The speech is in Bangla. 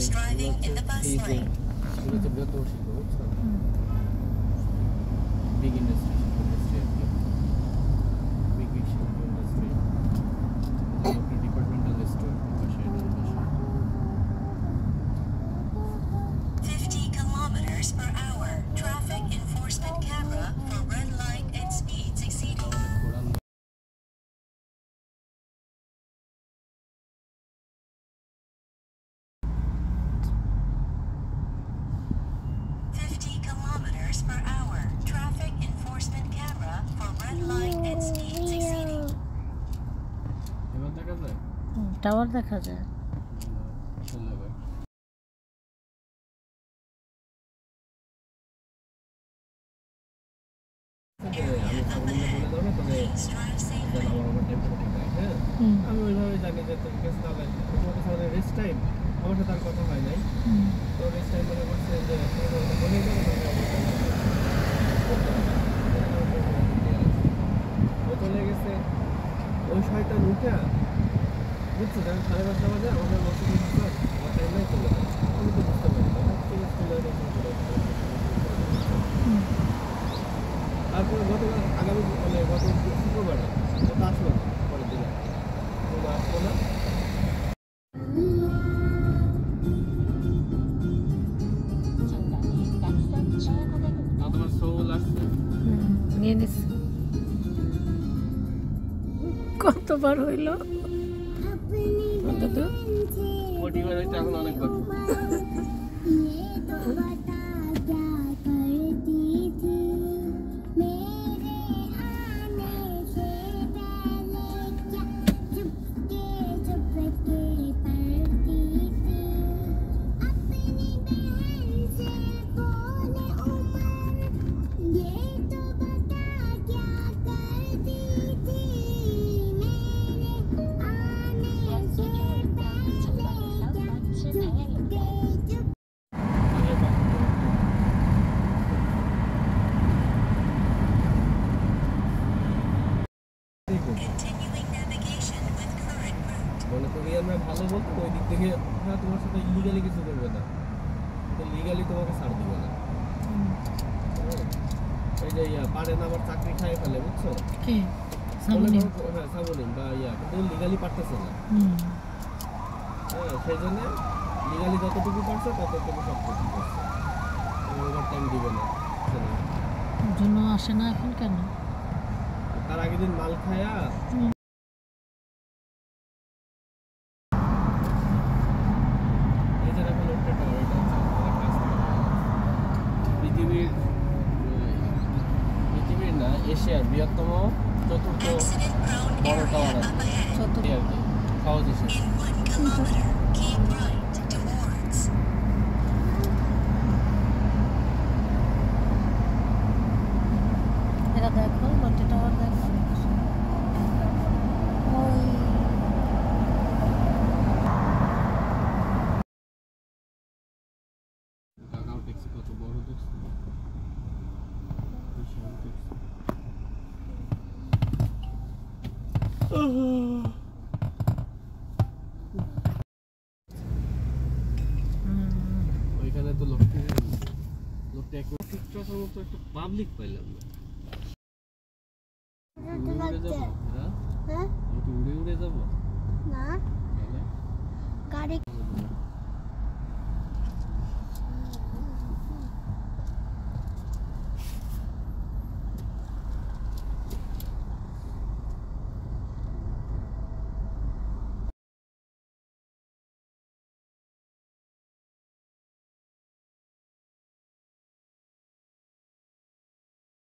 passengers driving in the bus lane. Big industry, big industry. Departmental store. 50 kilometers per hour. Traffic enforcement camera for red light and speeds exceeding. Per hour. Traffic enforcement camera for red light and speeds exceeding. এবার দেখা যায়? টাওয়ার দেখা যায়। আমি ওইভাবে জানি যে তুমি কেস না লাগে তোমার সাথে রেস্ট টাইম আমার সাথে আর কথা হয় নাই তো রেস্ট টাইম মনে করছে যে বলে গেল ও চলে গেছে ওই শয়তান উঠা বুঝছো আমি 5:30 বাজে আমাদের বসে দিচ্ছি আমার টাইম নাই চলে যায় আমি তো বুঝতে পারি তারপর আগামী মানে গত শুক্রবারে ওটা আসলো না পরের দিকে তোমরা আসবো না তোমার সোল আসছে নিয়ে নিস কতবার হইল কত মোটিভার হইতে এখন অনেক বাকি ভালো বলতো ওই দিক থেকে হ্যাঁ তোমার সাথে ইলিগালি কিছু করবে না তো লিগালি তোমাকে ছাড় দিবে না ওই যে পারে না আবার চাকরি খাই ফেলে বুঝছো কি সাবুনিম হ্যাঁ সাবুনিম বা কিন্তু লিগালি পারতেছে না হ্যাঁ সেই জন্য লিগালি যতটুকু পারছে ততটুকু সব কিছু করছে ওভার টাইম দিবে না জন্য আসে না এখন কেন তার আগের দিন মাল খায়া এশিয়ার বৃহত্তম চতুর্থ বড় টাওয়ার চতুর্থ আর কি সহজ হিসেবে এটা দেখো লটে টাওয়ার দেখো ওই কাকাও ট্যাক্সি কত বড় ট্যাক্সি ওইখানে তো লোকটা একটু একটু পাবলিক পাইলাম না উড়ে উড়ে যাবো না গাড়ি